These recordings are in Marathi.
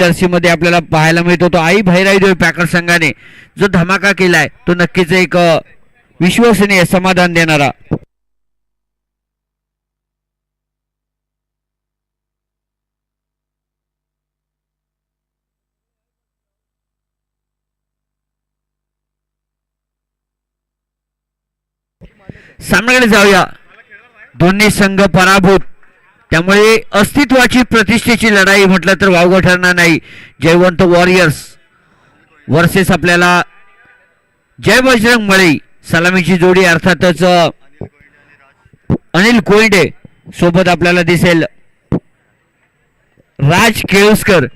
जर्सी मध्ये आपल्याला पाहायला मिळतो तो आई भैराईदेवी पॅकर संघाने जो धमाका केलाय तो नक्कीच एक विश्वसनीय समाधान देणारा. सामन्याकडे जाऊया. दोन्ही संघ पराभूत, त्यामुळे अस्तित्वाची प्रतिष्ठेची लढाई म्हटलं तर वावगं ठरणार नाही. जयवंत वॉरियर्स वर्सेस आपल्याला जय बजरंग मळई. सलामीची जोडी अर्थातच अनिल कोयंडे सोबत आपल्याला दिसेल राज केळुसकर.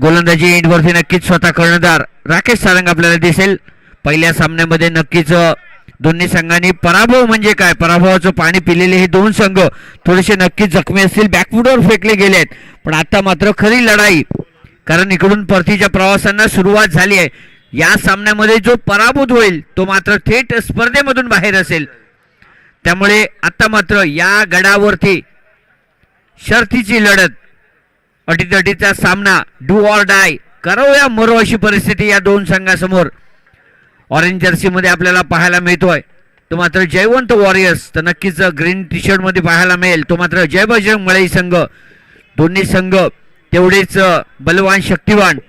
गोलंदाजी एंडवरती नक्कीच स्वतः कर्णधार राकेश सारंग आपल्याला दिसेल. पहिल्या सामन्यामध्ये नक्कीच दोन्ही संघांनी पराभव म्हणजे काय, पराभवाचं पाणी पिलेले हे दोन संघ थोडेसे नक्कीच जखमी असतील, बॅकफुटवर फेकले गेले आहेत. पण आता मात्र खरी लढाई, कारण इकडून परतीच्या प्रवासांना सुरुवात झाली आहे. या सामन्यामध्ये जो पराभूत होईल तो मात्र थेट स्पर्धेमधून बाहेर असेल. त्यामुळे आता मात्र या गडावरती शर्थीची लढत, अटीतटीचा सामना, डू ऑर डाय, करो या मरो अशी परिस्थिती या दोन संघासमोर ऑरेंज जर्सी मध्ये आपल्याला पाहायला मिळतोय. तो मात्र जयवंत वॉरियर्स तर नक्कीच ग्रीन टी शर्ट मध्ये पाहायला मिळेल. तो मात्र जय बजरंग मळई संघ. दोन्ही संघ तेवढेच बलवान, शक्तिवान,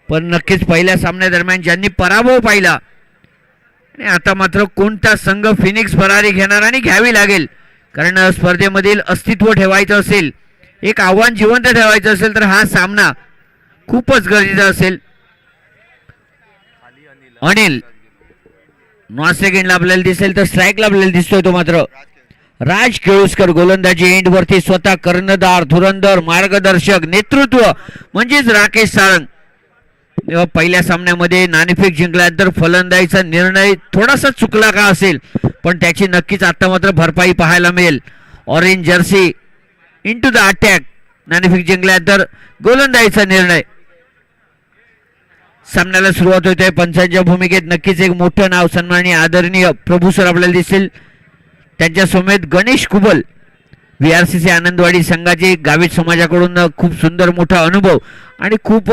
पण नक्कीच पहिल्या सामन्यादरम्यान ज्यांनी पराभव पाहिला आणि आता मात्र कोणता संघ फिनिक्स भरारी घेणार आणि घ्यावी लागेल. कारण स्पर्धेमधील अस्तित्व ठेवायचं असेल, एक आव्हान जिवंत ठेवायचं असेल तर हा सामना खूपच गरजेचा असेल. अनिल नॉन सेकंडला आपल्याला दिसेल तर स्ट्राईकला आपल्याला दिसतोय तो मात्र राज केळुसकर. गोलंदाजी एंडवरती स्वतः कर्णधार, धुरंधर, मार्गदर्शक, नेतृत्व म्हणजेच राकेश सारंग. पहिल्या सामन्यामध्ये नाणेफेक जिंकल्यानंतर फलंदाजीचा निर्णय थोडासा चुकला का असेल, पण त्याची नक्कीच आता मात्र भरपाई पाहायला मिळेल. Orange Jersey into the attack. नाणेफेक जिंकल्यानंतर गोलंदाजीचा निर्णय. सामन्याला सुरुवात होते. पंचांच्या भूमिकेत नक्कीच एक मोठं नाव, सन्माननीय आदरणीय प्रभू सर आपल्याला दिसेल. त्यांच्या समेत गणेश कुबल, VRCC आनंदवाडी संघाचे गावित समाजाकडून खूप सुंदर मोठा अनुभव आणि खूप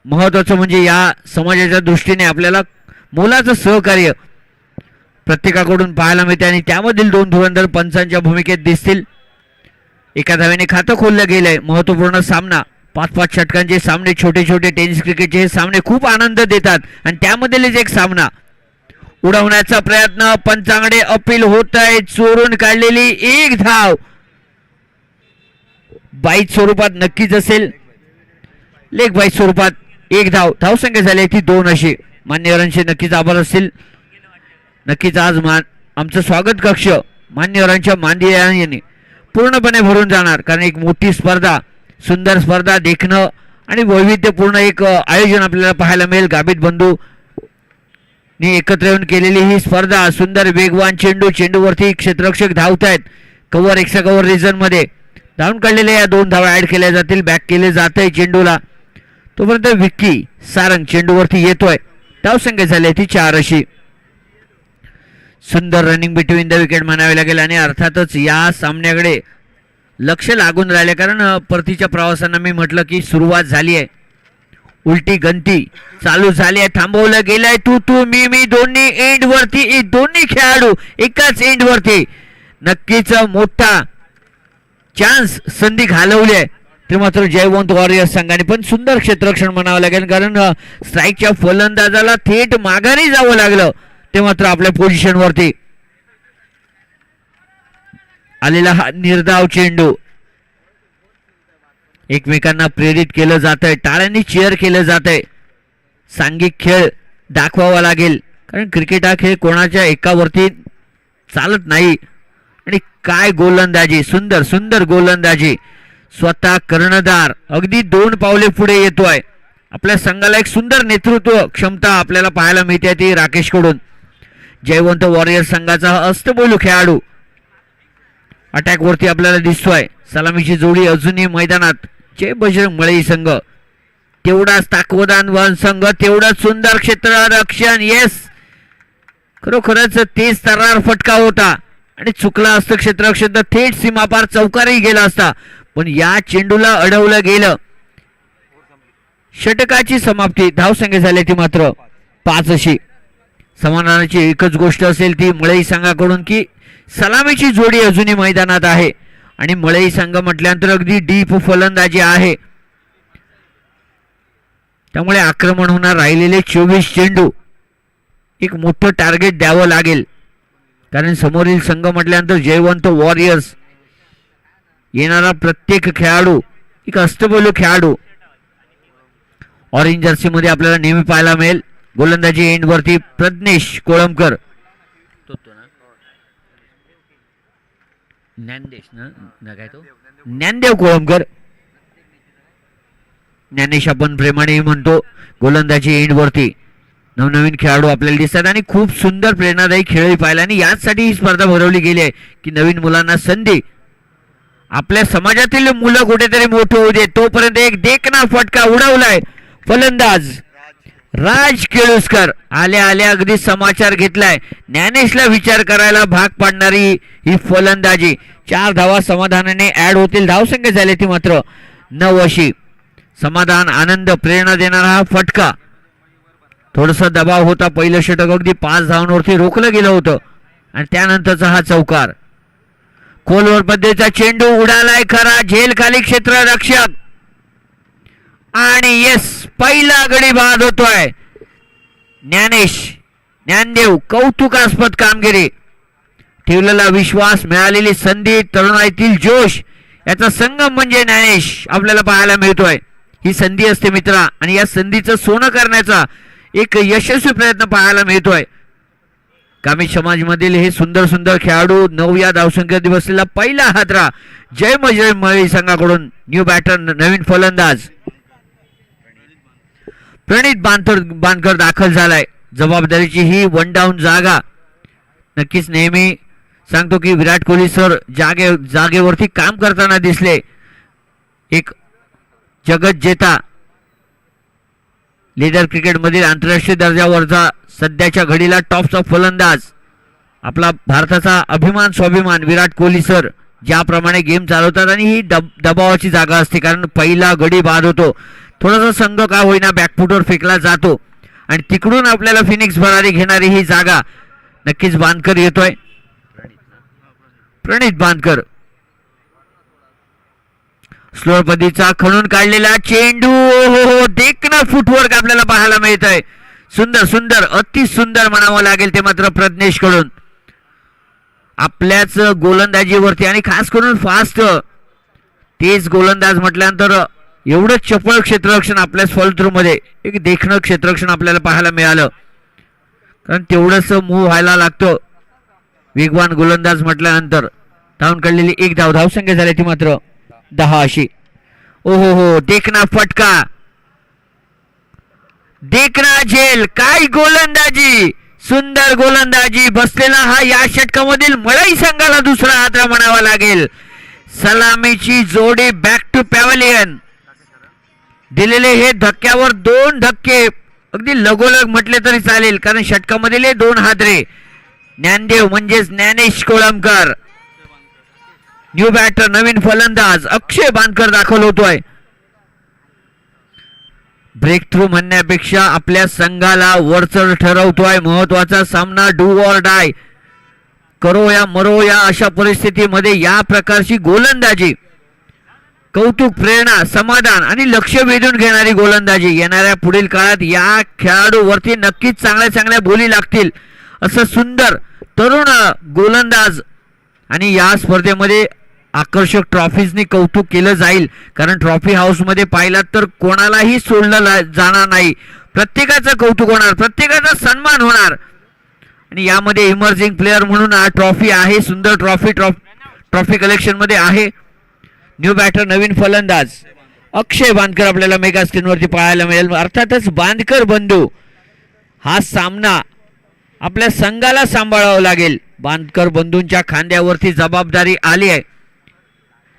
महत्वाचं म्हणजे या समाजाच्या दृष्टीने आपल्याला मोलाचं सहकार्य प्रत्येकाकडून पाहायला मिळते. आणि त्यामधील दोन धुरंधर पंचांच्या भूमिकेत दिसतील. एका धावेने खातं खोललं गेलंय. महत्वपूर्ण सामना, 5-5 षटकांचे सामने, छोटे छोटे टेनिस क्रिकेटचे हे सामने खूप आनंद देतात. आणि त्यामधीलच एक सामना उडवण्याचा प्रयत्न, पंचांकडे अपील होत आहे. चोरून काढलेली एक धाव बाईट स्वरूपात नक्कीच असेल, लेग बाईट स्वरूपात एक धाव. धावसंख्या झाली ती 2 अशी. मान्यवरांचे नक्कीच आभार असतील. नक्कीच आज आमचं स्वागत कक्ष मान्यवरांच्या मानधनाने पूर्णपणे भरून जाणार, कारण एक मोठी स्पर्धा, सुंदर स्पर्धा देखणं आणि वैविध्यपूर्ण एक आयोजन आपल्याला पाहायला मिळेल. गाबित बंधू नी एकत्र येऊन केलेली ही स्पर्धा. सुंदर वेगवान चेंडू, चेंडूवरती क्षेत्ररक्षक धावत आहेत. कव्हर, एक्स्ट्रा कव्हर रिजन मध्ये धावून काढलेल्या या 2 धावा ऍड केल्या जातील. बॅक केले जात आहे चेंडूला. तोपर्यंत विक्की सारंग चेंडूवरती येतोय. धावसंख्या झाली ती 4 अशी. सुंदर रनिंग बिटवीन द विकेट म्हणावे लागेल. आणि अर्थातच या सामन्याकडे लक्ष लागून राहिले, कारण परतीच्या प्रवासांना मी म्हटलं की सुरुवात झाली आहे. उलटी गंती चालू झाली आहे. थांबवलं गेलंय. तू मी दोन्ही एंड वरती, दोन्ही खेळाडू एकाच एंड वरती. नक्कीच मोठा चान्स, संधी घालवली आहे ते मात्र जयवंत वॉरियर्स संघाने. पण सुंदर क्षेत्ररक्षण म्हणावं लागेल, कारण स्ट्राईकच्या फलंदाजाला थेट माघारी जावं लागलं ते मात्र आपल्या पोझिशनवरती. आलेला हा निर्धाव चेंडू एकमेकांना प्रेरित केलं जात आहे. टाळ्यांनी चीअर केलं जात आहे. सांघिक खेळ दाखवावा लागेल, कारण क्रिकेट हा खेळ कोणाच्या एकावरती चालत नाही. आणि काय गोलंदाजी, सुंदर सुंदर गोलंदाजी. स्वतः कर्णधार अगदी 2 पावले पुढे येतोय. आपल्या संघाला एक सुंदर नेतृत्व क्षमता आपल्याला पाहायला मिळते ती राकेश कडून. जयवंत वॉरियर्स संघाचा अष्टपैलू खेळाडू अटॅक वरती आपल्याला दिसतोय. सलामीची जोडी अजूनही मैदानात. जय बजरंग मळई संघ तेवढाच ताकदवान संघ, तेवढाच सुंदर क्षेत्ररक्षण. येस, खरोखरच तेज तर्रार फटका होता. आणि चुकला असतं क्षेत्ररक्षण तर थेट सीमापार चौकारही गेला असता, पण या चेंडूला अडवलं गेलं. षटकाची समाप्ती. धावसंख्या झाली ती मात्र 5 अशी. समाधानाची एकच गोष्ट असेल ती मळई संघाकडून की सलामीची जोडी अजूनही मैदानात आहे आणि मळई संघ म्हटल्यानंतर अगदी डीप फलंदाजी आहे, त्यामुळे आक्रमण होणार. राहिलेले 24 चेंडू एक मोठं टार्गेट द्यावं लागेल, कारण समोरील संघ म्हटल्यानंतर जयवंत वॉरियर्स. येणारा प्रत्येक खेळाडू एक अष्टपैलू खेळाडू. ऑरेंज जर्सी मध्ये आपल्याला नेहमी पाहायला मिळेल. गोलंदाजी एंडवरती प्रज्ञेश कोळंबकर. ज्ञानदेव कोळंबकर, ज्ञानेश आपण प्रेमाने म्हणतो. गोलंदाजी एंडवरती नवनवीन खेळाडू आपल्याला दिसतात आणि खूप सुंदर प्रेरणादायी खेळही पाहिला. आणि याचसाठी ही स्पर्धा भरवली गेली आहे की नवीन मुलांना संधी. आपल्या समाजातील मुलं कुठेतरी मोठे होऊ दे तोपर्यंत एक देखना फटका उडवलाय फलंदाज राज केळुसकर. आल्या आल्या अगदी समाचार घेतलाय. ज्ञानेशला विचार करायला भाग पाडणारी ही फलंदाजी. 4 धावा समाधानाने ऍड होतील. धावसंख्या झाली ती मात्र 9 अशी. समाधान, आनंद, प्रेरणा देणारा हा फटका. थोडासा दबाव होता. पहिलं षटक अगदी 5 धावांवरती रोखलं गेलं होतं आणि त्यानंतरचा हा चौकार. खोलवर पद्धतीचा चेंडू उडालाय खरा. झेल खाली क्षेत्ररक्षक आणि येस, पहिला गडी बाद होतोय. ज्ञानदेव कौतुकास्पद कामगिरी. ठेवलेला विश्वास, मिळालेली संधी, तरुणाईतील जोश याचा संगम म्हणजे ज्ञानेश आपल्याला पाहायला मिळतोय. ही संधी असते मित्रा आणि या संधीचं सोनं करण्याचा एक यशस्वी प्रयत्न पाहायला मिळतोय. कामी समाजमधील हे सुंदर सुंदर खेळाडू. 9 या धावसंख्येत बसलेला पहिला हादरा जय मळई संघाकडून. न्यू बॅटर, नवीन फलंदाज प्रणित बांदकर दाखल झालाय. जबाबदारीची ही 1 डाऊन जागा. नक्कीच नेहमी सांगतो की विराट कोहली सर जागेवरती काम करताना दिसले. एक जगत जेता लीडर क्रिकेटमधील आंतरराष्ट्रीय दर्जावरचा सध्याच्या घडीला टॉपचा फलंदाज. आपला भारताचा अभिमान स्वाभिमान विराट कोहली सर ज्याप्रमाणे गेम चालवतात आणि ही दबावाची जागा असते, कारण पहिला गडी बाद होतो. थोडासा संघ का होईना बॅकफुटवर फेकला जातो आणि तिकडून आपल्याला फिनिक्स भरारी घेणारी ही जागा. नक्कीच बांदकर येतोय. प्रणित बांदकर. स्लोअर पद्धतीचा खणून काढलेला चेंडू. हो, देखना फुटवर्क आपल्याला पाहायला मिळत आहे. सुंदर सुंदर, अति सुंदर म्हणावं लागेल ते मात्र प्रज्ञेश कडून. आपल्याच गोलंदाजीवरती आणि खास करून फास्ट तेज गोलंदाज म्हटल्यानंतर एवढं चपळ क्षेत्ररक्षण आपल्याच फॉलो मध्ये एक देखणं क्षेत्ररक्षण आपल्याला पाहायला मिळालं, कारण तेवढंच मूव्ह व्हायला लागतं वेगवान गोलंदाज म्हटल्यानंतर. धावून काढलेली 1 धाव. धावसंख्या झाली ती मात्र 10 अशी. ओहो, देखना फटका, देखना झेल. काय गोलंदाजी, सुंदर गोलंदाजी. बसलेला हा या षटकामधील मळई संघाला दुसरा हादरा म्हणावा लागेल. सलामीची जोडी बॅक टू पॅव्हलियन. दिलेले हे धक्क्यावर 2 धक्के अगदी लगोलग म्हटले तरी चालेल, कारण षटकामधील 2 हादरे. ज्ञानदेव म्हणजेच ज्ञानेश कोळंबकर. न्यू बॅटर, नवीन फलंदाज अक्षय बांदकर दाखल होतोय. ब्रेक थ्रू म्हणण्यापेक्षा आपल्या संघाला वरचढ ठरवतोय. महत्वाचा सामना, डू ऑर डाय, करो या मरो या अशा परिस्थितीमध्ये या प्रकारची गोलंदाजी, कौतुक, प्रेरणा, समाधान आणि लक्ष वेधून घेणारी गोलंदाजी. येणाऱ्या पुढील काळात या खेळाडूवरती नक्कीच चांगल्या चांगल्या बोली लागतील असं सुंदर तरुण गोलंदाज. आणि या स्पर्धेमध्ये आकर्षक ट्रॉफीजनी कौतुक केलं जाईल, कारण ट्रॉफी हाऊस मध्ये पाहिलात तर कोणालाही सोडलं जाणार नाही. प्रत्येकाचं कौतुक होणार, प्रत्येकाचा सन्मान होणार. आणि यामध्ये इमर्जिंग प्लेअर म्हणून हा ट्रॉफी आहे. सुंदर ट्रॉफी कलेक्शन मध्ये आहे. न्यू बॅटर, नवीन फलंदाज अक्षय बांदकर आपल्याला मेगा स्क्रीनवरती पाहायला मिळेल. अर्थातच बांदकर बंधू, हा सामना आपल्या संघाला सांभाळावं लागेल. बांदकर बंधूंच्या खांद्यावरती जबाबदारी आली आहे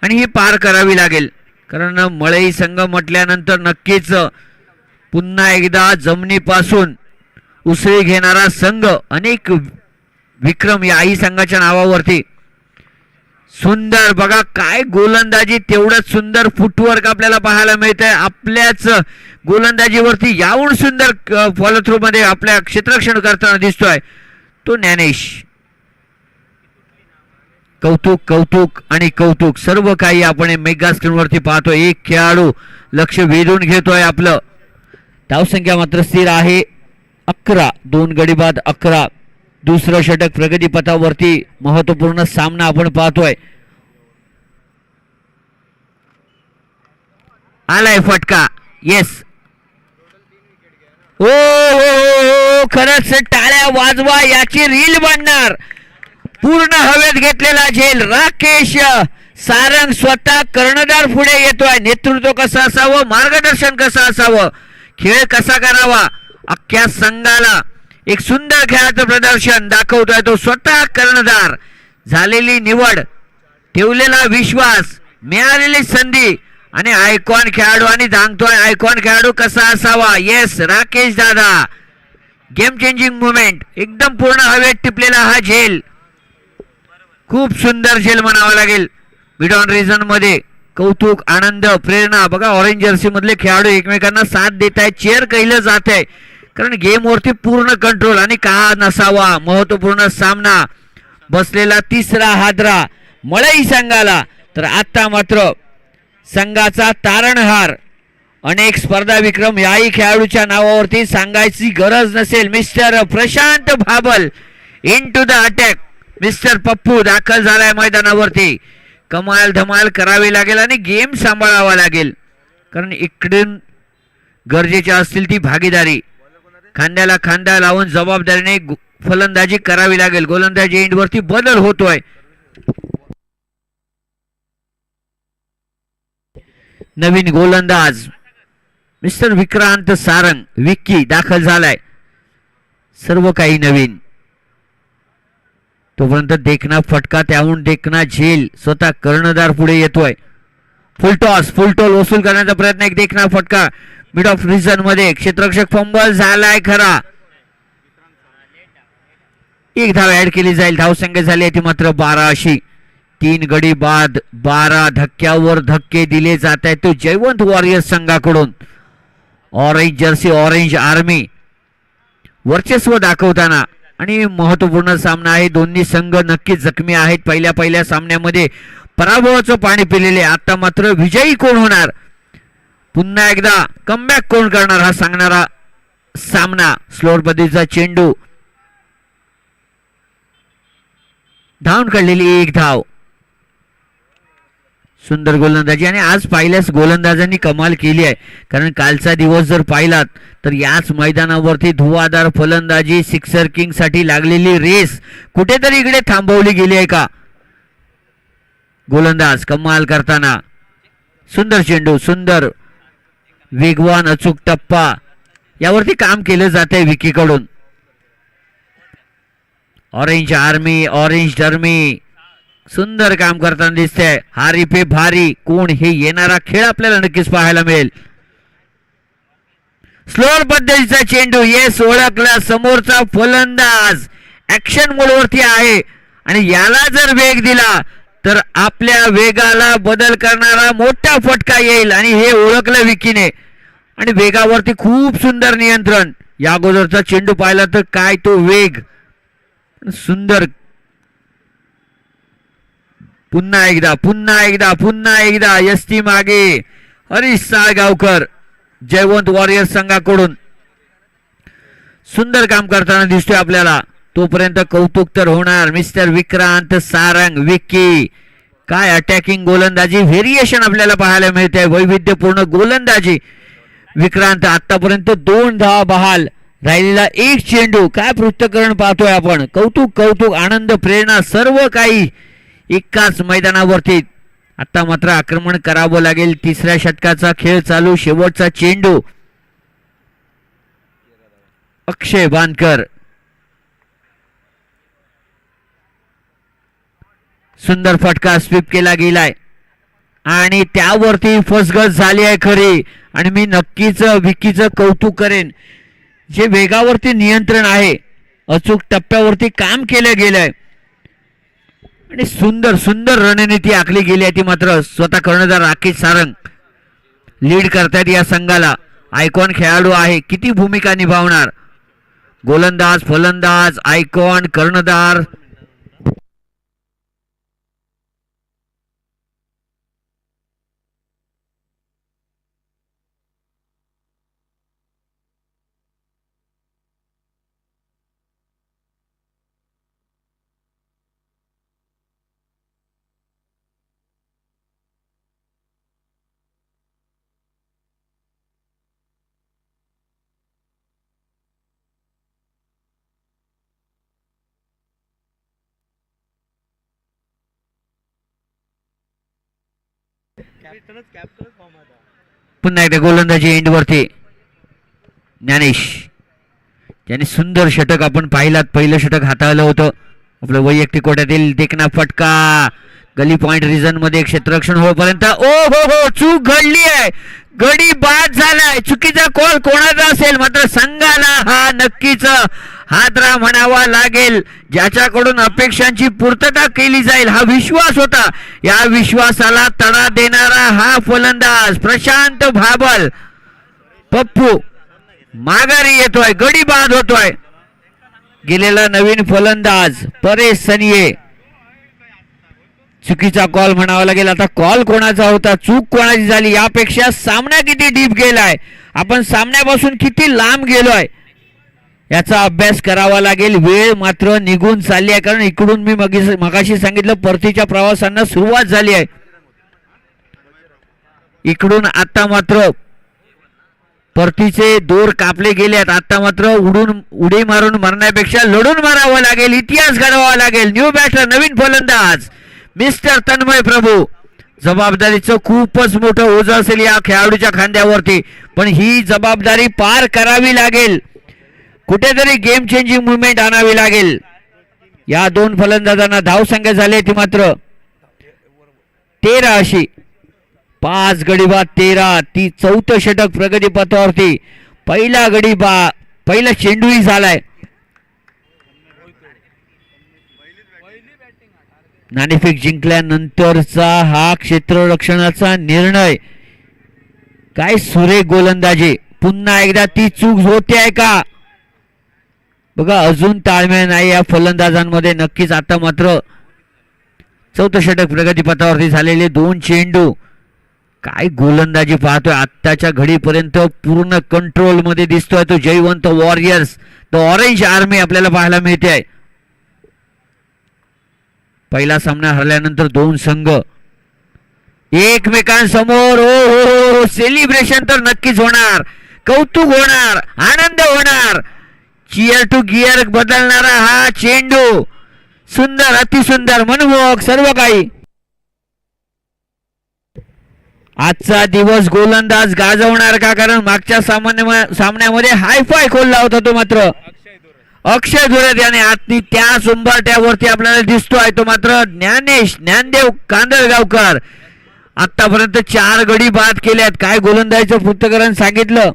आणि ही पार करावी लागेल, कारण मळई संघ म्हटल्यानंतर नक्कीच पुन्हा एकदा जमिनीपासून उसळी घेणारा संघ. अनेक विक्रम या आई संघाच्या नावावरती. सुंदर बघा काय गोलंदाजी, तेवढंच सुंदर फुटवर्क आपल्याला पाहायला मिळत आहे. आपल्याच गोलंदाजीवरती याहून सुंदर फॉलो थ्रू मध्ये आपल्या क्षेत्ररक्षण करताना दिसतोय तो ज्ञानेश. कौतुक कौतुक आणि कौतुक सर्व काही आपण मेगा स्क्रीनवरती पाहतोय. एक खेळाडू लक्ष वेधून घेतोय आपलं. धावसंख्या मात्र स्थिर आहे 11, 2 गडी बाद 11. दुसरं षटक प्रगतीपथावरती महत्वपूर्ण सामना आपण पाहतोय. आलाय फटका. येस ओ खरंच टाळ्या वाजवा, याची रील बनणार. पूर्ण हवेत घेतलेला झेल राकेश सारंग स्वतः कर्णधार पुढे येतोय. नेतृत्व कसं असावं, मार्गदर्शन कसं असावं, खेळ कसा करावा, अख्ख्या संघाला एक सुंदर खेळाचं प्रदर्शन दाखवतोय तो स्वतः कर्णधार. झालेली निवड, ठेवलेला विश्वास, मिळालेली संधी आणि आयकॉन खेळाडू आणि सांगतोय आयकॉन खेळाडू कसा असावा. येस राकेश दादा, गेम चेंजिंग मुवमेंट, एकदम पूर्ण हवेत टिपलेला हा झेल, खूप सुंदर झेल म्हणावा लागेल. मिड ऑन रिजन मध्ये कौतुक, आनंद, प्रेरणा. बघा ऑरेंज जर्सी मधले खेळाडू एकमेकांना साथ देत आहेत, चेअर केलं जात आहे, कारण गेमवरती पूर्ण कंट्रोल. आणि का नसावा, महत्वपूर्ण सामना. बसलेला तिसरा हादरा मळई संघाला. तर आता मात्र संघाचा तारणहार, अनेक स्पर्धा विक्रम याही खेळाडूच्या नावावरती सांगायची गरज नसेल. Mister Prashant Bhabal into the attack. Mister Pappu दाखल झालाय मैदानावरती. कमाल धमाल करावी लागेल आणि गेम सांभाळावा लागेल, कारण इकडून गरजेची असतील ती भागीदारी. खांद्याला खांदा लावून जबाबदारीने फलंदाजी करावी लागेल. गोलंदाजी एंडवरती बदल होतोय. नवीन गोलंदाज मिस्टर विक्रांत सारंग, विक्की दाखल झालाय. सर्व काही नवीन. तोपर्यंत देखना फटका, त्याहून देखना झेल, स्वतः कर्णधार पुढे येतोय. फुल टॉस, फुल टॉल वसूल करण्याचा प्रयत्न. एक देखना फटका मिड ऑफ रिजन मध्ये. क्षेत्ररक्षक फंबल झालाय खरा. एक धाव ऍड केली जाईल. धावसंख्या झाली आहे ती मात्र 12 अशी. 3 गडी बाद 12. धक्क्यावर धक्के दिले जात आहेत तो जयवंत वॉरियर्स संघाकडून. ऑरेंज जर्सी, ऑरेंज आर्मी वर्चस्व दाखवताना. आणि महत्वपूर्ण सामना आहे. दोन्ही संघ नक्कीच जखमी आहेत. पहिल्या सामन्यामध्ये पराभवाचं पाणी पिलेले. आता मात्र विजयी कोण होणार, पुन्हा एकदा कमबॅक कोण करणार, हा सांगणारा सामना. स्लोअर पद्धतीचा चेंडू, धावून काढलेली 1 धाव. सुंदर गोलंदाजी. आणि आज पाहिल्यास गोलंदाजांनी कमाल केली आहे, कारण कालचा दिवस जर पाहिलात तर याच मैदानावरती धुवाधार फलंदाजी, सिक्सर किंग साठी लागलेली रेस कुठेतरी इकडे थांबवली गेली आहे का. गोलंदाज कमाल करताना. सुंदर चेंडू, सुंदर वेगवान अचूक टप्पा, यावरती काम केलं जात आहे विकीकडून. ऑरेंज आर्मी, ऑरेंज डर्मी सुंदर काम करताना दिसतंय. हारी पे भारी कोण, हे येणारा खेळ आपल्याला नक्कीच पाहायला मिळेल. स्लोअर पद्धतीचा चेंडू. येस ओळखला समोरचा फलंदाज ऍक्शन मोडवरती आहे आणि याला जर वेग दिला तर आपल्या वेगाला बदल करणारा मोठा फटका येईल. आणि हे ओळखलं विकीने. आणि वेगावरती खूप सुंदर नियंत्रण. या अगोदरचा चेंडू पाहिला तर काय तो वेग, सुंदर. पुन्हा एकदा पुन्हा एकदा पुन्हा एकदा यस्ती मागे. हरीश साळगावकर जयवंत वॉरियर्स संघाकडून सुंदर काम करताना दिसतोय आपल्याला. तोपर्यंत कौतुक तर होणार. मिस्टर विक्रांत सारंग, विक्की, काय अटॅकिंग गोलंदाजी, व्हेरिएशन आपल्याला पाहायला मिळते. वैविध्यपूर्ण गोलंदाजी. विक्रांत आतापर्यंत 2 धावा बहाल, राहिलेला 1 चेंडू. काय पृथक्करण पाहतोय आपण. कौतुक कौतुक, आनंद, प्रेरणा सर्व काही एकाच मैदानावरती. आता मात्र आक्रमण करावं लागेल. 3ऱ्या षटकाचा खेळ चालू. शेवटचा चेंडू. अक्षय बानकर, सुंदर फटका स्वीप केला गेलाय आणि त्यावरती फसगत झाली आहे खरी. आणि मी नक्कीच विकीचं कौतुक करेन. जे वेगावरती नियंत्रण आहे अचूक टप्प्यावरती काम केलं गेलंय आणि सुंदर सुंदर रणनीती आखली गेली आहे ती मात्र स्वतः कर्णधार राकेश सारंग लीड करतायत या संघाला. आयकॉन खेळाडू आहे, किती भूमिका निभावणार, गोलंदाज फलंदाज आयकॉन कर्णधार. पुन्हा एकदा गोलंदाजी एंडवरती ज्ञानेश, त्याने सुंदर षटक आपण पाहिलात, पहिलं षटक हाताळलं होतं आपलं वैयक्तिक कोट्यातील. देखना फटका गली पॉइंट रिजन मध्ये क्षेत्ररक्षण होईपर्यंत ओ हो चूक घडली आहे, गडी बाद झालाय. चुकीचा कॉल कोणाचा असेल मात्र संघाला हा नक्कीच हादरा म्हणावा लागेल, ज्याच्याकडून अपेक्षांची पूर्तता केली जाईल हा विश्वास होता. या विश्वासाला तडा देणारा हा फलंदाज प्रशांत भाबल पप्पू माघारी येतोय, गडी बाद होतोय. गेलेला नवीन फलंदाज परेश सनिये, चुकीचा कॉल म्हणावा लागेल. आता कॉल कोणाचा होता, चूक कोणाची झाली, यापेक्षा सामना किती डीप गेलाय, आपण सामन्यापासून किती लांब गेलोय याचा अभ्यास करावा लागेल. वेळ मात्र निघून चालली आहे, कारण इकडून मी मगाशी सांगितलं परतीच्या प्रवासांना सुरुवात झाली आहे. इकडून आता मात्र परतीचे दोर कापले गेले आहेत. आता मात्र उडी मारून मरण्यापेक्षा लढून मारावं लागेल, इतिहास घडवावा लागेल. न्यू बॅटर नवीन फलंदाज मिस्टर तन्मय प्रभू, जबाबदारीचं खूपच मोठं ओझं असेल या खेळाडूच्या खांद्यावरती, पण ही जबाबदारी पार करावी लागेल. कुठेतरी गेम चेंजिंग मुवमेंट आणावी लागेल. या दोन फलंदाजांना धाव संख्या झाली ती मात्र 13 अशी. 5 गडी बाद 13, ती 4थं षटक प्रगतीपथावरती. पहिला चेंडूही झालाय. नाणेफेक जिंकल्यानंतरचा हा क्षेत्ररक्षणाचा निर्णय, काय सुरेख गोलंदाजी. पुन्हा एकदा ती चूक होते का बघा, अजून ताळमेळ नाही या फलंदाजांमध्ये. नक्कीच आता मात्र 4थं षटक प्रगतीपथावरती झालेले 2 चेंडू, काय गोलंदाजी पाहतोय. आत्ताच्या घडीपर्यंत पूर्ण कंट्रोल मध्ये दिसतोय तो Jaywant warriors, the orange army आपल्याला पाहायला मिळते आहे. पहिला सामना हरल्यानंतर 2 संघ एकमेकांसमोर. ओ सेलिब्रेशन तर नक्कीच होणार, कौतुक होणार, आनंद होणार. चिअर टू गिअर बदलणारा हा चेंडू, सुंदर, अतिसुंदर, मनमोहक सर्व काही. आजचा दिवस गोलंदाज गाजवणार का, कारण मागच्या सामन्यामध्ये हायफाय खोलला होता तो मात्र अक्षय धुळे याने. आतनी त्याच उंबरठ्यावरती आपल्याला दिसतोय तो मात्र ज्ञानदेव कांदळगावकर. आतापर्यंत 4 गडी बाद केल्यात. काय गोलंदाजीचं पृथक्करण सांगितलं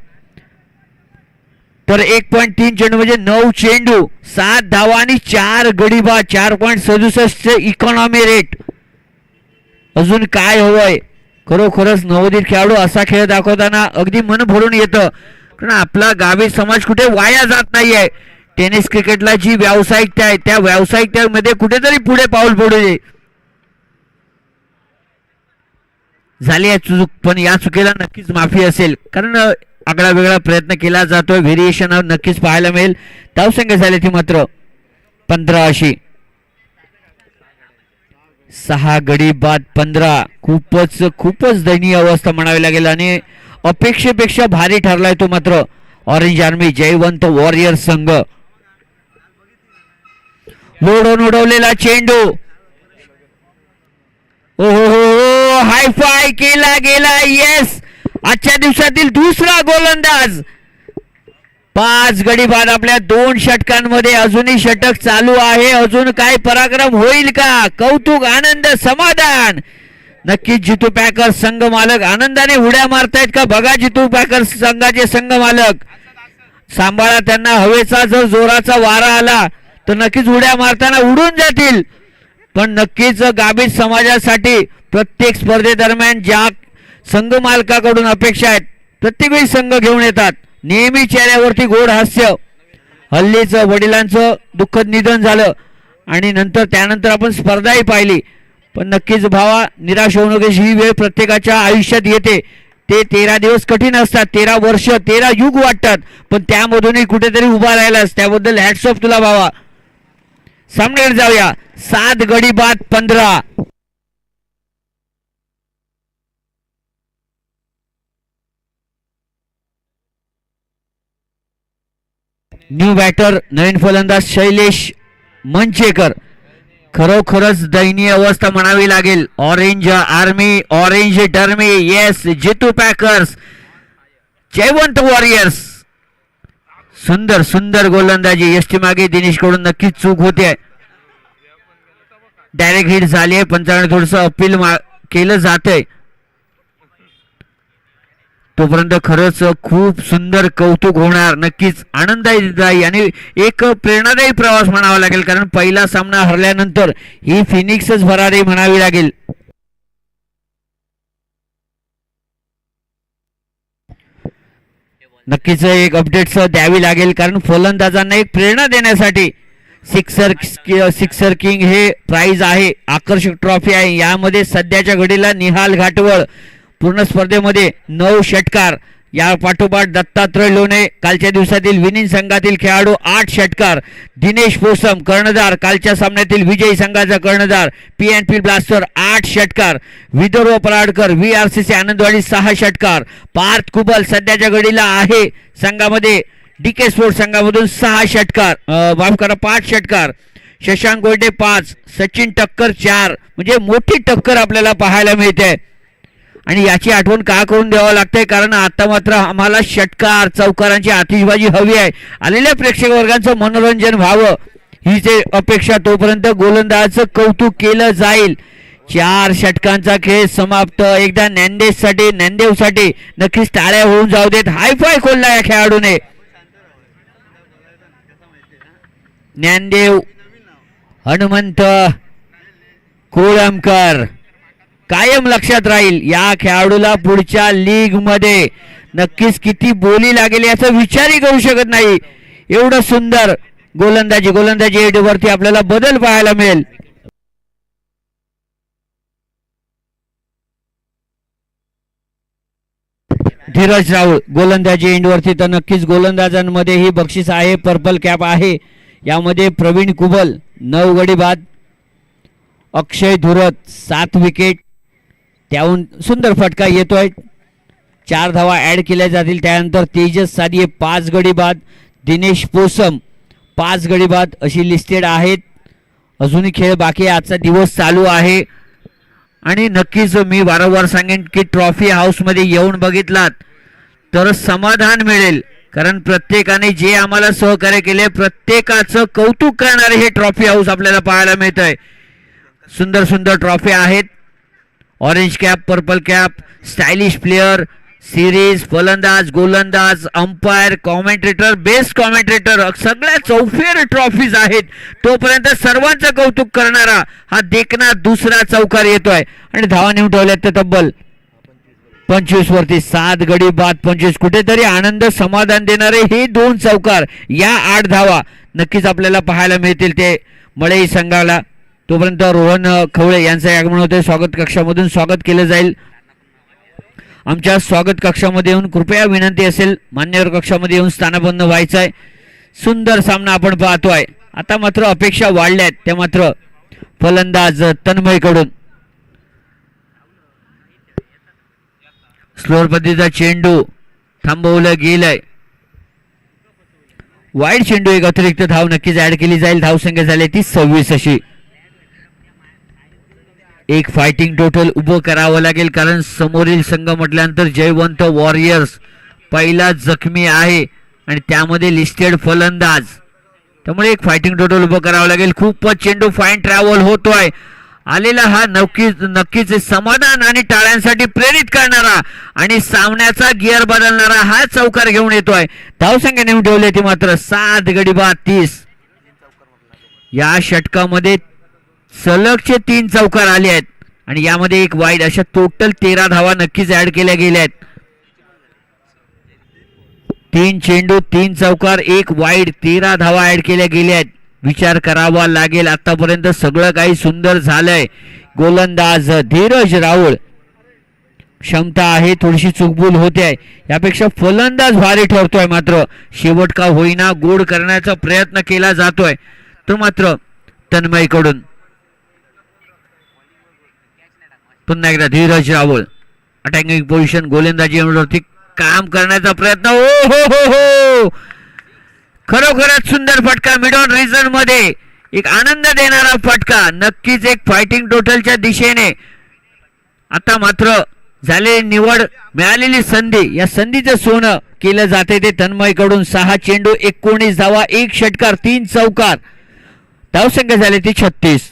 तर 1.3 चेंडू म्हणजे 9 चेंडू 7 धावा आणि 4 गडी बाद. 4.67 इकॉनॉमी रेट. अजून काय हवंय. खरोखरच नवोदित खेळाडू असा खेळ दाखवताना अगदी मन भरून येतं, कारण आपला गावी समाज कुठे वाया जात नाहीये. टेनिस क्रिकेटला जी व्यावसायिकता आहे त्या व्यावसायिकतेमध्ये कुठेतरी पुढे पाऊल पडू दे. झाली आहे चूक, पण या चुकीला नक्कीच माफी असेल, कारण आगळा वेगळा प्रयत्न केला जातोय. व्हेरिएशन नक्कीच पाहायला मिळेल. धावसंख्या झाली ती मात्र 15 अशी. 6 गडी बाद 15. खूपच दयनीय अवस्था म्हणावी लागेल आणि अपेक्षेपेक्षा भारी ठरलाय तो मात्र ऑरेंज आर्मी जयवंत वॉरियर संघ. लोडून उडवलेला चेंडू, ओहो हायफाय केला गेला. येस, आजच्या दिवसातील दुसरा गोलंदाज. 5 गडी बाद आपल्या 2 षटकांमध्ये. अजूनही षटक चालू आहे. अजून काय पराक्रम होईल का. कौतुक, आनंद, समाधान. नक्कीच जितू पॅकर्स संघ मालक आनंदाने उड्या मारतायत का बघा. जितू पॅकर्स संघाचे संघ मालक सांभाळा त्यांना. हवेचा जर जोराचा वारा आला तर नक्कीच उड्या मारताना उडून जातील. पण नक्कीच गाभीत समाजासाठी प्रत्येक स्पर्धेदरम्यान ज्या संघ मालकाकडून अपेक्षा आहेत प्रत्येक वेळी संघ घेऊन येतात. नेहमी चेहऱ्यावरती गोड हास्य. हल्लीच वडिलांचं दुःखद निधन झालं आणि त्यानंतर आपण स्पर्धाही पाहिली. पण नक्कीच भावा, निराश होऊ नकोस. ही वेळ प्रत्येकाच्या आयुष्यात येते. ते 13 दिवस कठीण असतात, 13 वर्ष, 13 युग वाटतात, पण त्यामधूनही कुठेतरी उभा राहिलास त्याबद्दल हॅट्स ऑफ तुला भावा. सामन्याकडे जाऊया. 7 गडी बाद 15. न्यू बॅटर नवीन फलंदाज शैलेश मंचेकर. खरोखरच दयनीय अवस्था म्हणावी लागेल. Orange army, orange army, yes Jeetu packers, Jaywant warriors. सुंदर सुंदर गोलंदाजी. एसटी मागे दिनेश कडून नक्कीच चूक होते. डायरेक्ट हिट झाली आहे. पंचांकडे थोडस अपील केलं जातंय. तोपर्यंत खरंच खूप सुंदर कौतुक होणार. नक्कीच आनंददायी आणि एक प्रेरणादायी प्रवास म्हणावा लागेल, कारण पहिला सामना हरल्यानंतर ही फिनिक्सच भरारी म्हणावी लागेल. नक्कीच एक अपडेट द्यावी लागेल, कारण फलंदाजांना एक प्रेरणा देण्यासाठी सिक्सर किंग हे प्राइज आहे. आकर्षक ट्रॉफी आहे. यामध्ये सध्याच्या घडीला निहाल घाटवळ पूर्ण स्पर्धेमध्ये 9 षटकार. या पाठोपाठ दत्तात्रय लोणे कालच्या दिवसातील विनिंग संघातील खेळाडू 8 षटकार. दिनेश पोसम कर्णधार कालच्या सामन्यातील विजयी संघाचा कर्णधार PNP ब्लास्टर 8 षटकार. विदर्भ पराडकर VRCC आनंदवाडी 6 षटकार. पार्थ कुबल सध्याच्या घडीला आहे संघामध्ये DK स्पोर्ट्स संघामधून 6 षटकार, माफ करा 5 षटकार. शशांक गोयटे 5, सचिन टक्कर 4. म्हणजे मोठी टक्कर आपल्याला पाहायला मिळते. आणि याची आठवण का करून द्यावं लागतंय, कारण आता मात्र आम्हाला षटकार चौकारांची आतिषबाजी हवी आहे. आलेल्या प्रेक्षक वर्गांचं मनोरंजन व्हावं ही जे अपेक्षा. तोपर्यंत गोलंदाजाचं कौतुक केलं जाईल. 4 षटकांचा खेळ समाप्त. एकदा ज्ञानदेवसाठी नक्कीच टाळ्या होऊन जाऊ देत. हायफाय खोलला या खेळाडूने. ज्ञानदेव हनुमंत कोळंबकर कायम लक्षात राहील. या खेळाडूला पुढच्या लीग मध्ये नक्कीच किती बोली लागेल याचा विचारही करू शकत नाही. एवढं सुंदर गोलंदाजी वरती आपल्याला बदल पाहायला मिळेल. धीरज राहुल गोलंदाजी एंडवरती. तर नक्कीच गोलंदाजांमध्ये ही बक्षीस आहे. पर्पल कॅप आहे. यामध्ये प्रवीण कुबल 9 गडी बाद. अक्षय धुरत 7 विकेट. त्याहून सुंदर फटका येतोय. 4 धावा ऍड केल्या जातील. त्यानंतर तेजस सादिये 5 गडी बाद. दिनेश पोसम 5 गडी बाद अशी लिस्टेड आहेत. अजूनही खेळ बाकी आहे. आजचा दिवस चालू आहे. आणि नक्कीच मी वारंवार सांगेन की ट्रॉफी हाऊस मध्ये येऊन बघितलात तर समाधान मिळेल, कारण प्रत्येकाने जे आम्हाला सहकार्य केले प्रत्येकाचं कौतुक करणारे हे ट्रॉफी हाऊस आपल्याला पाहायला मिळत आहे. सुंदर सुंदर ट्रॉफी आहेत. Orange cap, purple cap, stylish player, series, फलंदाज, गोलंदाज, अंपायर, कॉमेंट्रेटर, बेस्ट कॉमेंट्रेटर, सगळ्या चौफेर ट्रॉफीज आहेत. तोपर्यंत सर्वांचं कौतुक करणारा हा देखना दुसरा चौकार येतोय. आणि धावा नेऊन ठेवल्यात ते तब्बल 25 वरती. 7 गडी बाद 25. कुठेतरी आनंद समाधान देणारे हे 2 चौकार, या 8 धावा नक्कीच आपल्याला पाहायला मिळतील ते मळई संघाला. तोपर्यंत रोहन खवळे यांचं आगमन होते. स्वागत कक्षामधून स्वागत केलं जाईल. आमच्या स्वागत कक्षामध्ये येऊन कृपया विनंती असेल मान्यवर कक्षामध्ये येऊन स्थानापन्न व्हायचं आहे. सुंदर सामना आपण पाहतोय. आता मात्र अपेक्षा वाढल्या आहेत त्या मात्र फलंदाज तन्मयकडून. स्लोअर पद्धतीचा चेंडू थांबवलं गेलंय. वाईड चेंडू, एक अतिरिक्त धाव नक्कीच ऍड केली जाईल. धावसंख्या झाली ती 26 अशी. एक फायटिंग टोटल उभं करावं लागेल, कारण समोरील संघ म्हटल्यानंतर जयवंत वॉरियर्स पहिला जखमी आहे आणि त्यामध्ये लिस्टेड फलंदाज, त्यामुळे एक फायटिंग टोटल उभं करावं लागेल. खूपच चेंडू फाईन ट्रॅव्हल होतोय. आलेला हा नक्कीच समाधान आणि टाळ्यांसाठी प्रेरित करणारा आणि सामन्याचा गिअर बदलणारा हा चौकार घेऊन येतोय. धावसंख्या नेऊन ठेवली ती मात्र 7 गडी बाद 30. या षटकामध्ये सलगचे 3 चौकार आले आहेत आणि यामध्ये एक वाईड, अशा टोटल 13 धावा नक्कीच ऍड केल्या गेल्या आहेत. 3 चेंडू 3 चौकार 1 वाईड, 13 धावा ऍड केल्या गेल्या आहेत. विचार करावा लागेल, आतापर्यंत सगळं काही सुंदर झालंय. गोलंदाज धीरज राहुल, क्षमता आहे, थोडीशी चुकबुल होते आहे, यापेक्षा फलंदाज भारी ठरतोय. मात्र शेवट का होईना गोड करण्याचा प्रयत्न केला जातोय. तो मात्र तन्मयकडून पुन्हा एकदा धीरज राहुल अटॅकिंग पोझिशन, गोलंदाजी काम करण्याचा प्रयत्न. ओ हो हो हो, खरोखरच सुंदर फटका मिड ऑन रिजन मध्ये, एक आनंद देणारा फटका, नक्कीच एक फायटिंग टोटलच्या दिशेने. आता मात्र झाले निवड, मिळालेली संधी, या संधीचं सोनं केलं जाते ते तन्मयकडून. 6 चेंडू 19 धावा 1 षटकार 3 चौकार, धावसंख्या झाली ती 36.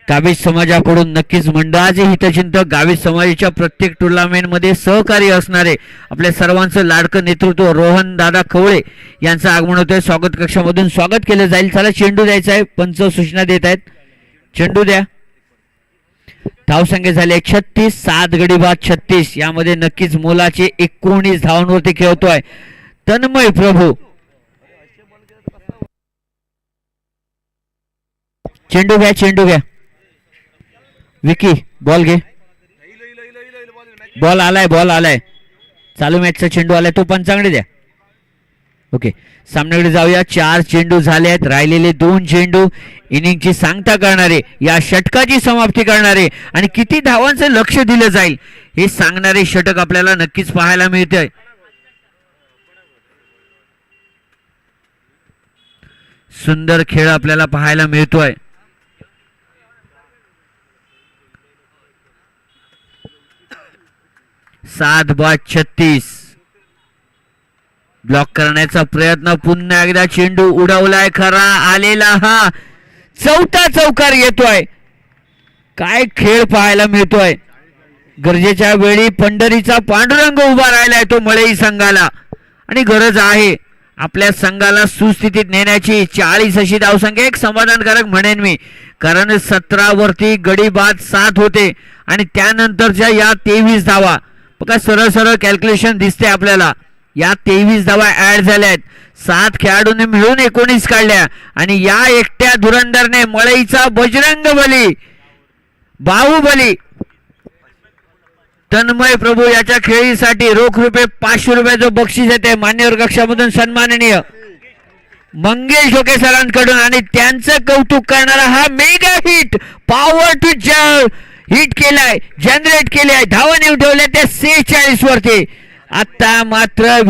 गावित समाजाकडून नक्कीच मंडळाचे हितचिंतक, गावित समाजाच्या प्रत्येक टुर्नामेंट मध्ये सहकार्य असणारे आपल्या सर्वांचं लाडकं नेतृत्व रोहन दादा खवळे यांचं आगमन होतंय. स्वागत कक्षामधून स्वागत केलं जाईल. चला चेंडू द्यायचा आहे, पंच सूचना देत आहेत, चेंडू द्या. धावसंख्या झाली 36, 7 गडी बाद 36. यामध्ये नक्कीच मोलाचे 19 धावांवरती खेळतोय तन्मय प्रभू. चेंडू घ्या, चेंडू घ्या. विकी बॉल घे. बॉल आलाय. चालू मॅचचा चेंडू आलाय, तो पंचांकडे द्या. ओके, सामन्याकडे जाऊया. 4 चेंडू झाले आहेत, राहिलेले 2 चेंडू इनिंगची सांगता करणारे, या षटकाची समाप्ती करणारे आणि किती धावांचं लक्ष दिलं जाईल हे सांगणारे षटक आपल्याला नक्कीच पाहायला मिळतंय. सुंदर खेळ आपल्याला पाहायला मिळतोय. सात बाद 36. ब्लॉक करण्याचा प्रयत्न, पुन्हा एकदा चेंडू उडवलाय खरा, आलेला हा चौथा चौकार येतोय. काय खेळ पाहायला मिळतोय. गरजेच्या वेळी पंढरीचा पांडुरंग उभा राहिलाय तो मळई संघाला, आणि गरज आहे आपल्या संघाला सुस्थितीत नेण्याची. 40 अशी धावसंख्या एक समाधानकारक म्हणेन मी, कारण 17 वरती गडी बाद 7 होते आणि त्यानंतरच्या या 23 धावा बघा, सरळ सरळ कॅल्क्युलेशन दिसते आपल्याला. या 23 धावा ऍड झाल्यात, 7 खेळाडूंनी मिळून 19 काढल्या आणि या एकट्या धुरंधरने मळईचा बजरंग बली, बाहुबली तन्मय प्रभू याच्या खेळीसाठी रोख रुपये 500 रुपयाचं बक्षीस येते मान्यवर कक्षामधून सन्माननीय मंगेश ढोके सरांकडून, आणि त्यांचं कौतुक करणारा हा mega hit, power to hit केलाय, जनरेट केलाय, धावा नेऊन ठेवल्या त्या 46 वरती. आता मात्र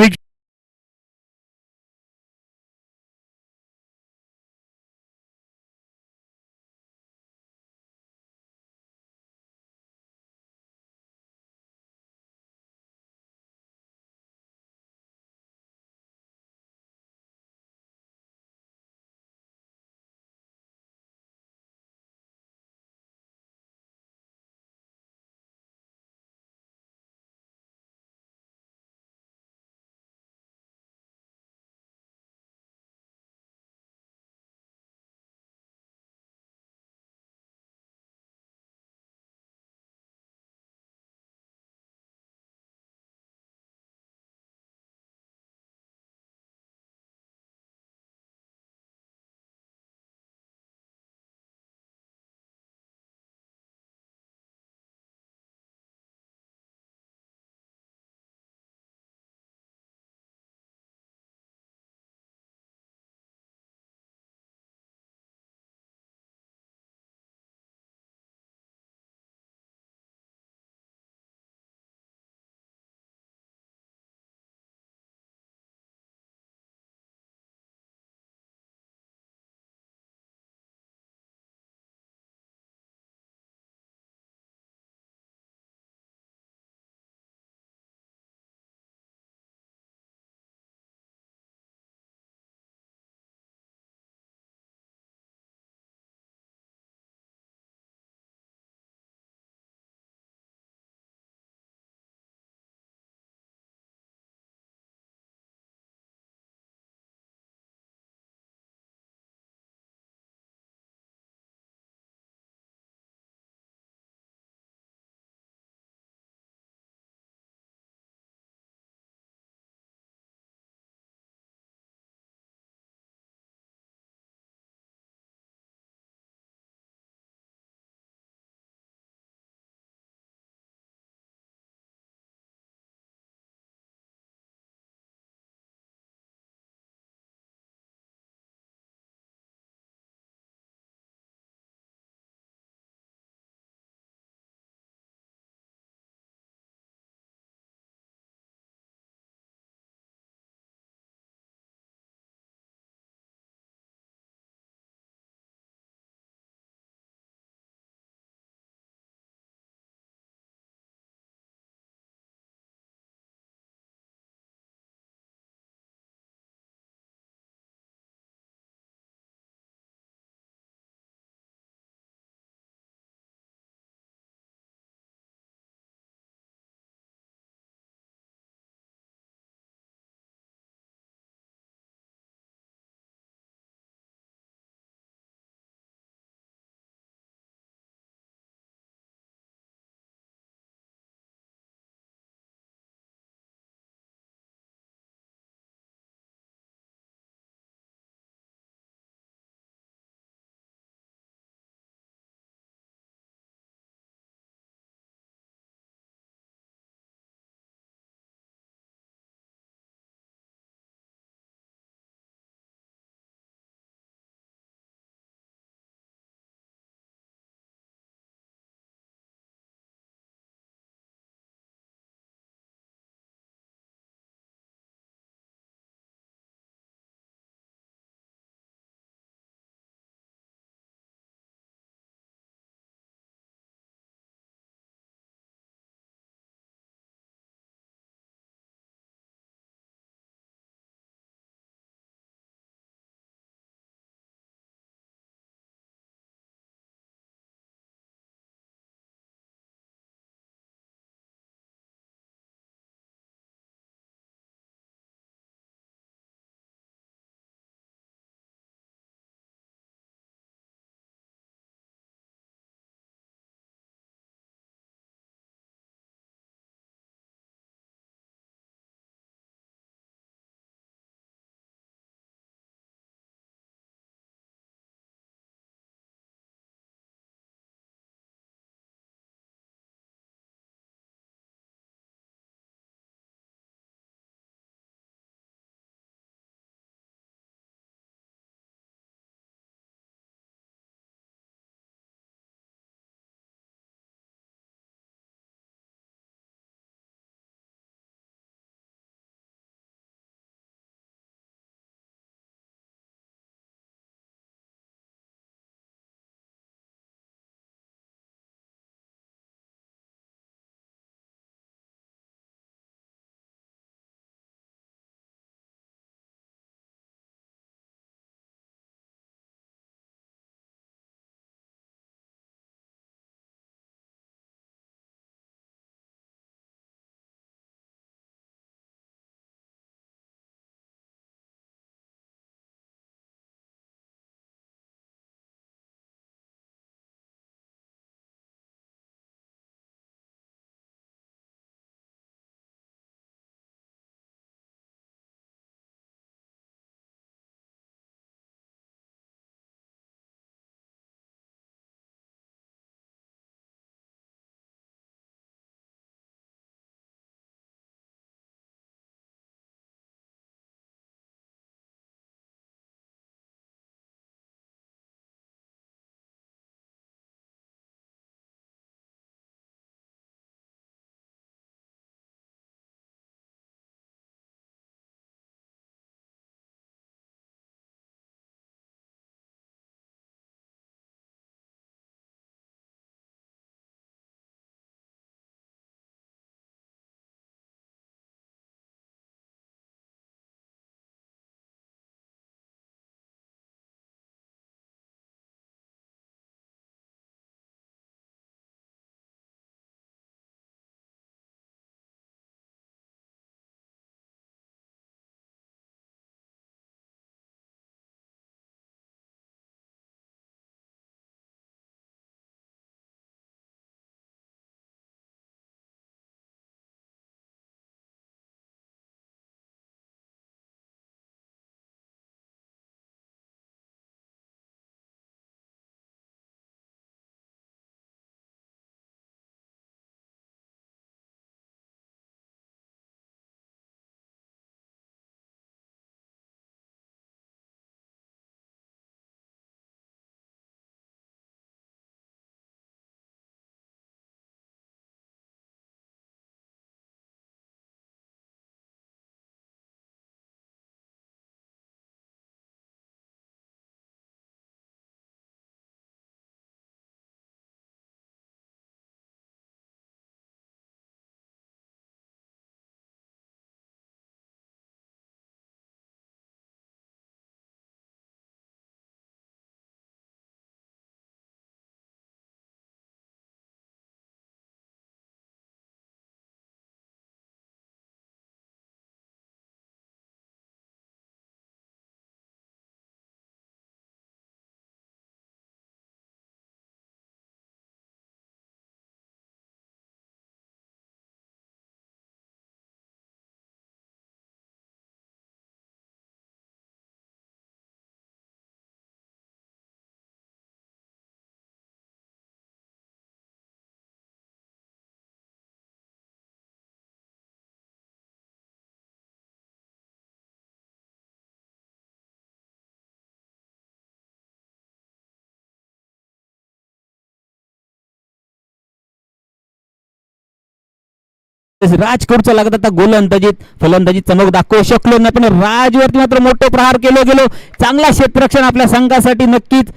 राज करूचा लागत आता गोलंदाजीत फलंदाजी चमक दाखवू शकलो नाही, पण राजवरती मात्र मोठं प्रहार केलं गेलो. चांगला क्षेत्ररक्षण आपल्या संघासाठी नक्कीच,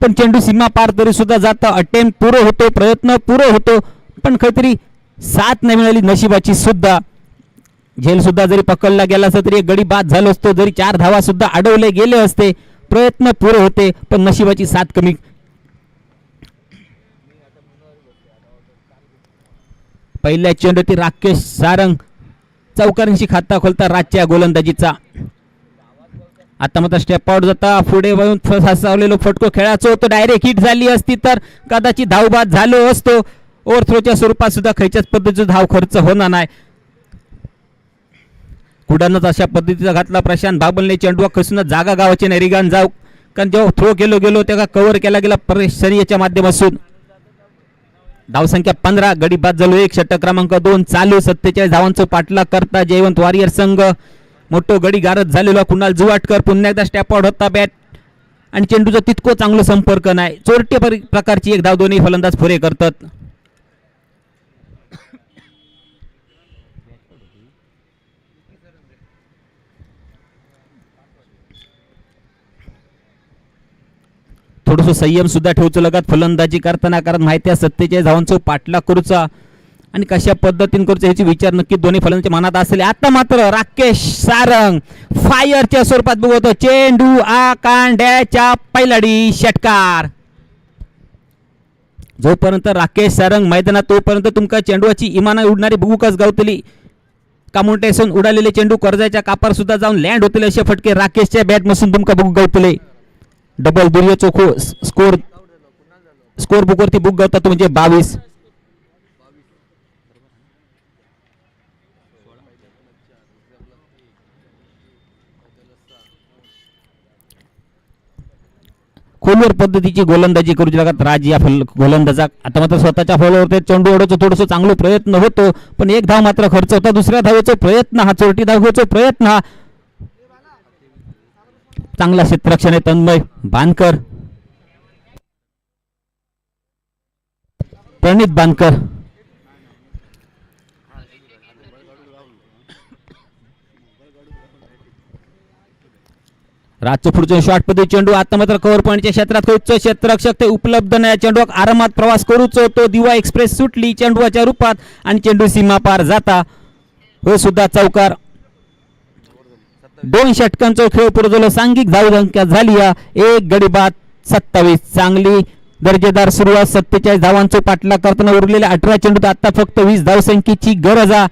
पण चेंडू सीमा पार तरी सुद्धा जातं. अटेम्प्ट पुरं होतो, प्रयत्न पुरं होतो, पण काहीतरी साथ नाही मिळाली नशिबाची सुद्धा. झेल सुद्धा जरी पकडला गेला असता तरी एक गडी बाद झालो असतो, जरी 4 धावा सुद्धा अडवले गेले असते. प्रयत्न पुरे होते, पण नशिबाची साथ कमी. पहिल्या चेंडूती राकेश सारंग चौकारांशी खाता खोलता राजच्या गोलंदाजीचा. आता मात्र स्टेप आउट जाता, पुढे वळून फसवलेलो फटको खेळायचो होतो. डायरेक्ट हिट झाली असती तर कदाचित धावबाद झालो असतो. ओव्हरथ्रोच्या स्वरूपात सुद्धा खयच्याच पद्धतीचा धाव खर्च होणार नाही. कुडानच अशा पद्धतीचा घातला प्रशांत बाबलने चेंडू खसून जागा गावाचे नाही रिगान जाऊ, कारण जेव्हा थ्रो गेलो तेव्हा कव्हर केला गेला परेश शरीयच्या माध्यमातून. धावसंख्या 15, गडी बाद झालो 1, षटक क्रमांक 2 चालू. 47 धावांचा पाठलाग करता जयवंत वॉरियर संघ. मोठो गडी गारद झालेला कुणाल जुवाटकर पुन्हा एकदा स्टॅप आउट होता. बॅट आणि चेंडूचा तितको चांगला संपर्क नाही. चोरटे प्रकारची एक धाव दोन्ही फलंदाज पुरे करतात. थोडंसं संयम सुद्धा ठेवचं लगत फलंदाजी करताना, कारण माहिती आहे 47 धावांचा पाठलाग करूचा आणि कशा पद्धतीने करूचा ह्याची विचार नक्की दोन्ही फलंदाजांच्या मनात असले. आता मात्र राकेश सारंग फायरच्या स्वरूपात बघतो. चेंडू आकांड्याच्या पैलाडी षटकार. जोपर्यंत राकेश सारंग मैदानात तोपर्यंत तुमका चेंडूची इमाना उडणारी बघूकच गावतली. कामुंटेसून उडालेले चेंडू कर्जाच्या कापार सुद्धा जाऊन लँड होतील असे फटके राकेशच्या बॅट मसून तुमका बघू गावतले. डबल दुर्य चोखो स्कोर बुकवरती बुक गावतात म्हणजे 22. खोलवर पद्धतीची गोलंदाजी करू लागत राज या गोलंदाजा. आता मात्र स्वतःच्या फॉलोवर चेंडू ओढायचा थोडस चांगला प्रयत्न होतो, पण एक धाव मात्र खर्च होता. दुसऱ्या धावेचा प्रयत्न हा, चोरटी धावेचा प्रयत्न हा. चांगला क्षेत्ररक्षण आहे तन्मय बानकर, प्रणित बानकर. राजचं पुढचं शॉट पद्धती चेंडू आता मात्र कव्हर पॉईंटच्या क्षेत्रात खोच क्षेत्ररक्षक ते उपलब्ध नाही. चेंडू आरामात प्रवास करूच होतो. दिवा एक्सप्रेस सुटली चेंडूच्या रूपात आणि चेंडू सीमा पार जाता. हो सुद्धा चौकार. 2 षटकांचा खेळ पुढे झालो. सांघिक धावसंख्या झाली या 1 गडी बाद 27. चांगली दर्जेदार सुरुवात. 47 धावांचा पाठलाग करताना उरलेल्या 18 चेंडूत आता फक्त 20 धावसंख्येची गरज आहे.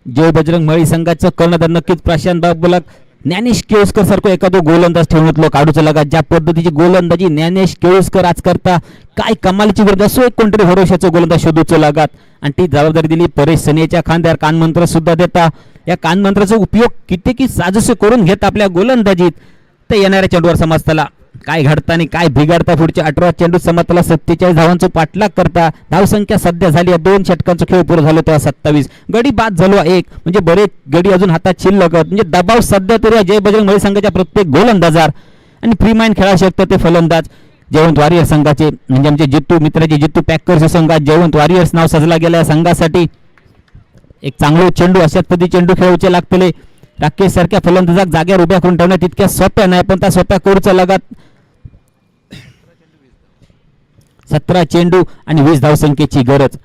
जय बजरंग मळी संघाचं कर्णधार नक्कीच प्रशांत बाबुलाक. ज्ञानेश केळुसकर सारखं एखादं गोलंदाज ठेवून काढूचं लागा. ज्या पद्धतीची गोलंदाजी ज्ञानेश केळुसकर आज करता, काय कमालीची गरज असो एक कोणतरी भरोशाचं गोलंदाज शोधूचं लागात. आणि ती जबाबदारी दिली परेश सनेच्या खांद्यावर. कानमंत्र सुद्धा देता. या कानमंत्राचा उपयोग किती साजसे करून घेत आपल्या गोलंदाजीत. ते येणाऱ्या चेंडूवर समजताला काय घडता आणि काय बिघडता. पुढच्या 18 चेंडू समजताला 47 धावांचा पाठलाग करता. धावसंख्या सध्या झाली 2 षटकांचा खेळ पूर्ण झालो तेव्हा 27. गडी बाद झालो 1, म्हणजे बरेच गडी अजून हातात शिल्लक. म्हणजे दबाव सध्या तरी जय बजरंग मळी संघाच्या प्रत्येक गोलंदाजार आणि फ्री माइंड खेळा शकतात ते फलंदाज जयवंत वॉरियर संघाचे. म्हणजे आमचे जित्तू मित्राचे जित्तू पॅकर्स संघात जयवंत वॉरियर्स नाव सजला गेला या संघासाठी. एक चांगला चेंडू अशाच पद्धती चेंडू खेळूचे लागतले. राकेश सारख्या फलंदाजाक जागेवर उभ्या करून ठेवण्यात तितक्या सोप्या नाही, पण त्या सोप्या करूचा लागत. 17 चेंडू आणि 20 धावसंख्येची गरज.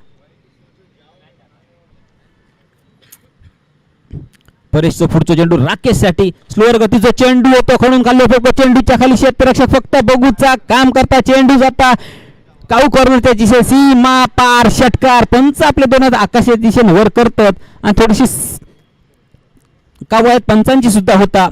परेशचं पुढचं चेंडू राकेश साठी. स्लोअर गतीचा चेंडू होतो, खणून खाल्लो फक्त चेंडूच्या खाली क्षेत्ररक्षक फक्त बघूचा काम करता. चेंडू जाता काऊ कॉर्नरच्या दिशे सीमा पार षटकार. पंच आपले 2 आकाशाच्या दिशेने वर करतात आणि थोडीशी कावळ्यात पंचांची सुद्धा होता.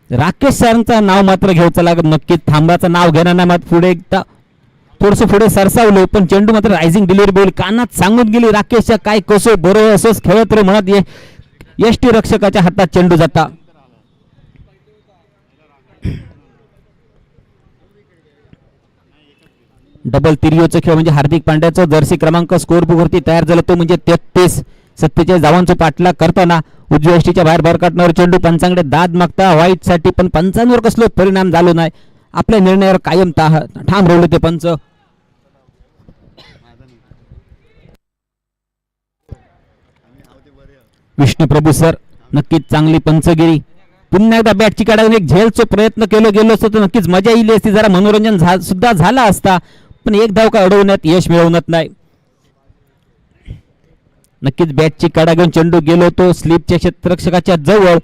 राकेश सरांचं नाव मात्र घ्यायचं लागत. नक्कीच थांबाचं नाव घेणार नाही. मात्र पुढे एकदा थोडस पुढे सरसावलं पण चेंडू मात्र रायझिंग डिलिव्हरी बॉल कानात सांगून गेली राकेशच्या. काय कसो बरोबर असंच खेळत रे म्हणत यष्टी रक्षकाच्या हातात चेंडू जाता. डबल तिरियोचा खेळ म्हणजे हार्दिक पांड्याचा जर्सी क्रमांक स्कोर बुक वरती तयार झाला तो म्हणजे 33-47 धावांचा पाठलाग करताना उजव्या यष्टीच्या बाहेर भरकटणावर चेंडू पंचांकडे दाद मागता वाईट साठी पण पंचांवर कसलो परिणाम झालो नाही. आपल्या निर्णयावर कायम ठाम राहिले ते पंच. विष्णुप्रभू सर नक्कीच चांगली पंचगिरी. पुन्हा एकदा बॅटची काढून एक झेलचा प्रयत्न गेलो असतो तर नक्कीच मजा येईल असती, जरा मनोरंजन सुद्धा झाला असता पण एक धाव का अडवण्यात यश मिळवण्यात नाही. नक्कीच बॅटची काढा घेऊन चेंडू गेलो तो स्लिपच्या क्षेत्ररक्षकाच्या जवळ.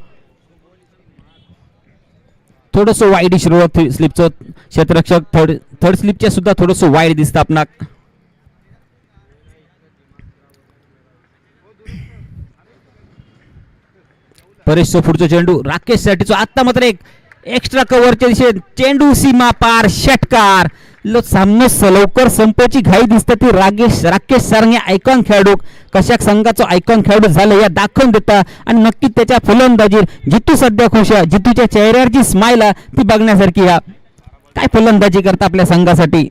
थोडस वाईड स्लिपचं क्षेत्ररक्षक थर्ड स्लिपच्या सुद्धा थोडस वाईड दिसतं आपणाक. परेश पुढचा चेंडू राकेश साठीचा. आता मात्र एक एक्स्ट्रा कव्हरच्या दिशेने चेंडू सीमा पार षटकार. सामना लवकर संपायची घाई दिसते ती राकेश सारंग आयकॉन खेळाडू कशा संघाचा आयकॉन खेळाडू झालं या दाखवून देता आणि नक्की त्याच्या फलंदाजीर जितू सध्या खुश आहे. जितूच्या चेहऱ्यावरची स्माईल आहे ती बघण्यासारखी आहे. काय फलंदाजी करता आपल्या संघासाठी.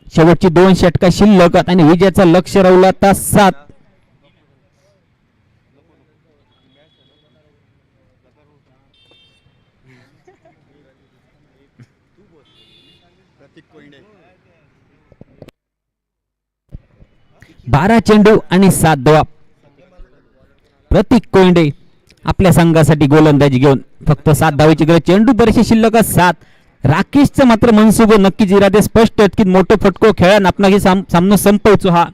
शेवटची 2 षटका शिल्लक आणि विजयाचा लक्ष राहुला तास 7. बारा चेंडू आणि 7 धावा. प्रतीक कोयंडे आपल्या संघासाठी गोलंदाजी घेऊन फक्त 7 धावेची गरज. चेंडू बरेचसे शिल्लक 7. राकेशचं मात्र मनसुबो नक्कीच इरादे स्पष्ट आहेत की मोठं फटको खेळान आपला हे सामना संपवचो. हा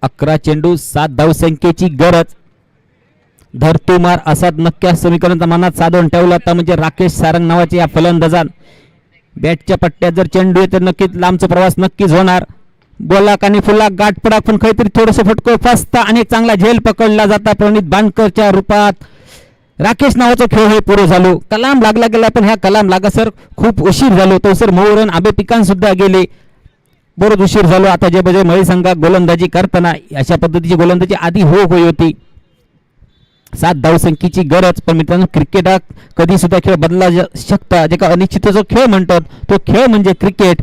11 चेंडू 7 धावसंख्येची गरज. धरतुमार असा नक्की समीकरणाचा मनात साधून ठेवला होता म्हणजे राकेश सारंग नावाचे या फलंदाजान. बॅटच्या पट्ट्यात जर चेंडू येतो तर नक्कीच लांबचा प्रवास नक्कीच होणार. बोलाक आणि फुलाक गाठ पडाक पण काहीतरी थोडस फटको फसता आणि एक चांगला झेल पकडला जाता प्रणित बांडकरच्या रूपात. राकेश नावाचा खेळ हे पुरे झालो. कलाम लागला गेला पण ह्या कलाम लागा सर खूप उशीर झालो तो सर मोहरन आबे पिकान सुद्धा गेले. बरोच उशीर झालो. आता जे बजे मळी संघात गोलंदाजी करताना अशा पद्धतीची गोलंदाजी आधी होई होती. 7 धावसंख्येची गरज पण मित्रांनो क्रिकेट हा कधी सुद्धा खेळ बदला शकता. जे का अनिश्चित जो खेळ म्हणतात तो खेळ म्हणजे क्रिकेट.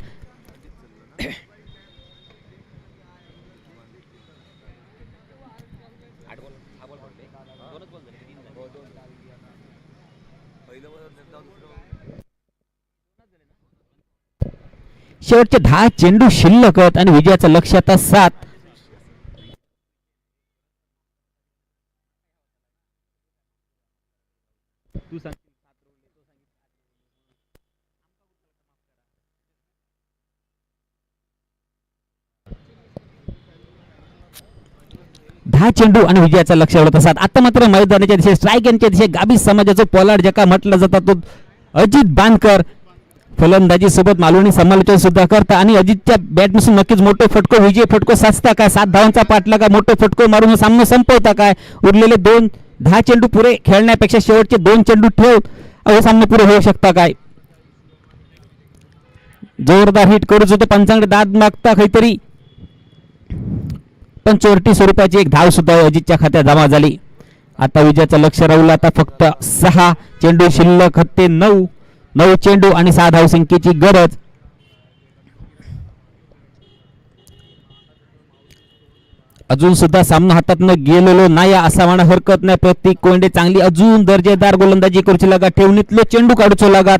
शेवटचे 10 चेंडू शिल्लक आणि विजयाचं लक्ष आता 7. चेंडू आणि विजयाचा लक्ष एवढत असतात. आता मात्र मैदानाच्या दिशे स्ट्राईक यांच्या दिशे गाबी समाजाचा पोलार्ड ज्याका म्हटलं जातात तो अजित बांधकर फलंदाजी सोबत मालवणी समालोचन सुद्धा करता आणि अजितच्या बॅटमधून नक्कीच मोठे फटको विजय फटको साचता काय. 7 धावांचा पाठलाग मोठे फटको मारून सामना संपवता काय. उरलेले 10 चेंडू पुरे खेळण्यापेक्षा शेवटचे 2 चेंडू ठेव अहो सामने पुरे होऊ शकता काय. जोरदार हिट करूच होतं पंचांकडे दाद मागता काहीतरी पण चोरटी स्वरूपाची एक धाव सुद्धा अजितच्या खात्यात जमा झाली. आता विजयाचं लक्ष राहुलं. आता फक्त 6 चेंडू शिल्लक हत्ते 9 चेंडू आणि 6 धावसंख्येची गरज. अजून सुद्धा सामना हातातनं गेलेलो नाही असा म्हणा हरकत नाही. प्रतीक कोंडे चांगली अजून दर्जेदार गोलंदाजी करूची लागा. ठेवणीतले चेंडू काढूचो लागात.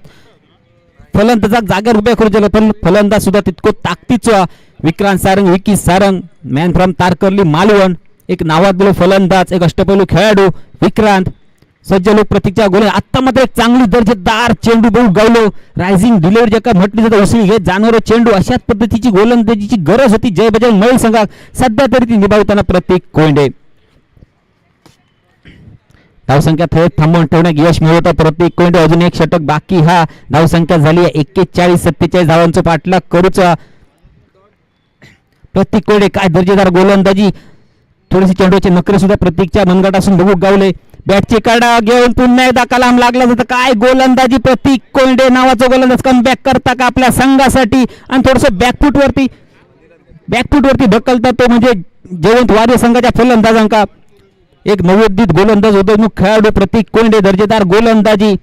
फलंदाजाक जागेवर उभ्या करूचे पण फलंदाज सुद्धा तितको ताकदीचा. विक्रांत सारंग विकी सारंग मॅन फ्रॉम तारकर्ली मालवण एक नावाजलेला फलंदाज एक अष्टपैलू खेळाडू विक्रांत सज्ज लोक प्रतीकच्या गोल. आता मात्र एक चांगली दर्जेदार चेंडू बहु गावलो. रायझिंग डिलिव्हरी ज्याका म्हटली जाते उसळी घेत जाणारं चेंडू अशाच पद्धतीची गोलंदाजीची गरज होती जय बजरंग मळी संघात सध्या तरी ती निभावताना प्रतीक कोंडे. धावसंख्या थेट थांबवून ठेवण्यात यश मिळवता प्रतीक कोंडे. अजून एक षटक बाकी. हा धावसंख्या झाली 41-47 धावांचा पाठलाग करूचा. प्रतीक कोंडे काय दर्जेदार गोलंदाजी थोडेसे चेंडूचे नखरे सुद्धा प्रतीकच्या मनगटासून बघू गावले. बॅटची कडा घेऊन पुन्हा एकदा कलाम लागला जातं. काय गोलंदाजी प्रतीक कोंडे नावाचा गोलंदाज कमबॅक करता का आपल्या संघासाठी आणि थोडंसं बॅकफूटवरती ढकलता तो म्हणजे जयवंत वारियर संघाच्या फलंदाजांका. एक नवोदित गोलंदाज उदयमुख खेळाडू प्रतीक कोंडे दर्जेदार गोलंदाजी.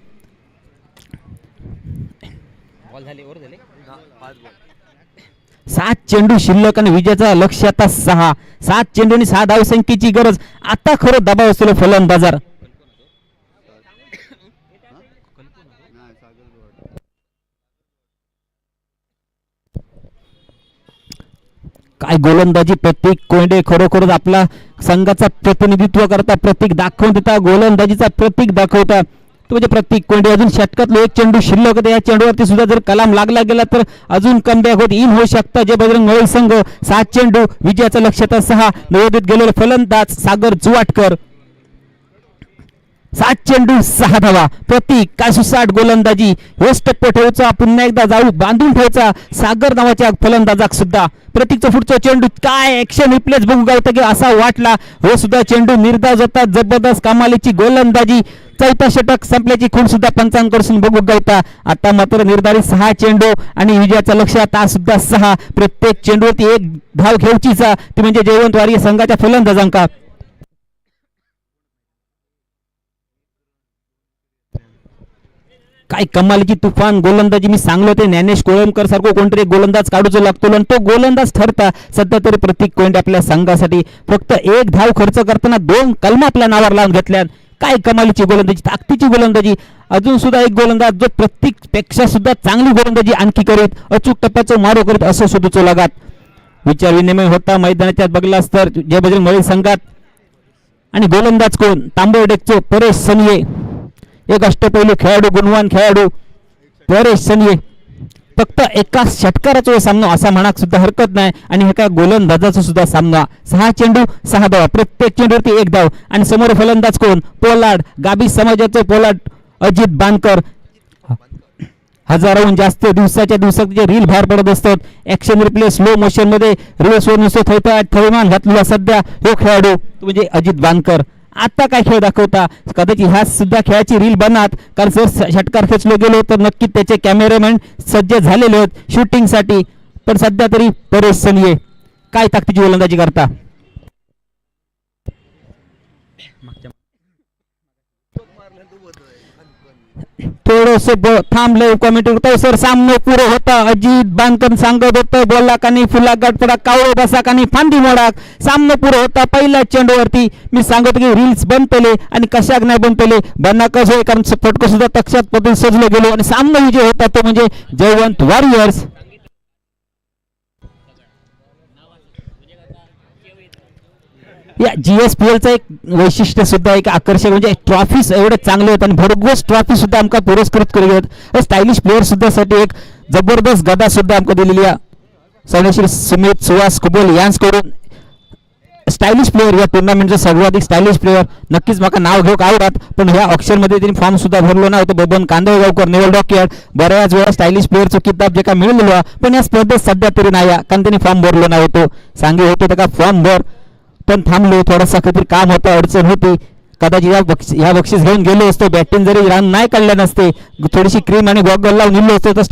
7 चेंडू शिल्लक आणि विजयाचा लक्ष्य आता 6. 7 चेंडू आणि 6 धावसंख्येची गरज. आता खरं दबाव असलेला फलंदाजार. काय गोलंदाजी प्रतीक कोंडे खरोखरच आपला संघाचा प्रतिनिधित्व करता. प्रतीक दाखवून देता गोलंदाजीचा प्रतीक दाखवता तो म्हणजे प्रतीक कोंडे. अजून षटकातलो एक चेंडू शिल्लक होता. या चेंडूवरती सुद्धा जर कलाम लागला गेला तर अजून कमबॅक होत इन होऊ शकता जय बजरंग मळी संघ. 7 चेंडू विजयाचं लक्ष्य आता 6. नवोदित गेलेले फलंदाज सागर चुवाटकर. 7 चेंडू 6 धावा. प्रतीक काय सुसाट गोलंदाजी. हेच टप्प ठेवचा पुन्हा एकदा जाऊ बांधून ठेवचा सागर नावाच्या फलंदाजाक सुद्धा. प्रतीकचा पुढचा चेंडू काय ऍक्शन रिप्लेस बघू गावता की असा वाटला. हो सुद्धा चेंडू निर्धाव होता. जबरदस्त कमालीची गोलंदाजी. चौथा षटक संपल्याची खूण सुद्धा पंचांकडून बघू गावता. आता मात्र निर्धारित 6 चेंडू आणि विजयाचं लक्ष्य आता सुद्धा 6. प्रत्येक चेंडूवरती एक धाव घेऊचीचा ती म्हणजे जयवंत वारियर संघाच्या फलंदाजांका. काय कमालीची तुफान गोलंदाजी. मी सांगलो ते ज्ञानेश कोळंबकर सारखं कोणतरी गोलंदाज काढूचो लागतो आणि तो गोलंदाज ठरता. सध्या तरी प्रतीक कोंडे आपल्या संघासाठी फक्त एक धाव खर्च करताना 2 कलम आपल्या नावावर लावून घेतल्यात. काय कमालीची गोलंदाजी ताकदीची गोलंदाजी. अजून सुद्धा एक गोलंदाज जो प्रतीक पेक्षा सुद्धा चांगली गोलंदाजी आणखी करीत अचूक टप्प्याचं मारो करीत असं शोधूचो लागात. विचार विनिमय होता मैदानाच्या बघलास तर जय बजरंग मळी संघात. आणि गोलंदाज कोण तांबर्डेकचो परेश सनिये. एक अष्टपैलू खेळाडू गुणवान खेळाडू परेश सनिये. फक्त एका षटकाराचा सामना असा म्हणाक सुद्धा हरकत नाही. आणि एका गोलंदाजाचा सुद्धा सामना. 6 चेंडू 6 धावा. प्रत्येक चेंडूवरती एक धाव. आणि समोर फलंदाज कोण पोलार्ड गाबी समाजाचं पोलार्ड अजित बानकर. हजाराहून जास्त दिवसाच्या दिवसात रील बाहेर पडत असतात. ऍक्शन रिप्ले स्लो मोशन मध्ये रील्स वर नुसतं थैमान घातलेला सध्या हो खेळाडू म्हणजे अजित बानकर. आता काय खेळ दाखवता. कदाचित ह्या सुद्धा खेळाची रील बनत कारण जर षटकार खेचलो गेलो तर नक्की त्याचे कॅमेरामॅन सज्ज झालेले आहेत शूटिंगसाठी. पण सध्या तरी परेश सनिये काय ताकदीची गोलंदाजी करता. थोडस थांबलं कमेंट करतो सर. सामना पुरो होता. अजित बांधकर सांगत होतं बोलला कानी फुला गटपडा कावळे बसा कानी फांदी मोडाक. सामना पुरो होता. पहिल्या चेंडूवरती मी सांगतो की रील्स बंद पेले आणि कशाक नाही बंद पेले बनाकच होय कारण फटको सुद्धा तक्षात पद्धतीने सजलो गेलो आणि सामना विजय होता तो म्हणजे जयवंत वॉरियर्स. या GSPLचं एक वैशिष्ट्य सुद्धा एक आकर्षक म्हणजे ट्रॉफीज एवढे चांगले आहेत आणि भरघोस ट्रॉफी सुद्धा आमका पुरस्कृत केली आहेत. स्टायलिश प्लेअर सुद्धा साठी एक जबरदस्त गदा सुद्धा आमका दिलेली आहे. सर्वश्री सुमित सुहास कुबल यांच्याकडून स्टायलिश प्लेअर या टुर्नामेंटचा सर्वाधिक स्टायलिश प्लेअर नक्कीच मला नाव घेऊ आवडत. पण ह्या ऑप्शन मध्ये त्यांनी फॉर्म सुद्धा भरलो नव्हतं. बबन कांदळगावकर नेवल डॉक्यार्ड बऱ्याच वेळा स्टायलिश प्लेअरचा किताब जे काय मिळालेलो पण या स्पर्धेत सध्या तरी नाही कारण त्यांनी फॉर्म भरलो नव्हतो. सांगे होते का फॉर्म भर पण थांबलो. थोडासा काहीतरी काम होतं अडचण होती. कदाचित या बक्षीस घेऊन गेलो असतो. बॅटिंग जरी रन नाही काढले नसते थोडीशी क्रीम आणि गॉगल लावून निघलो असतो तर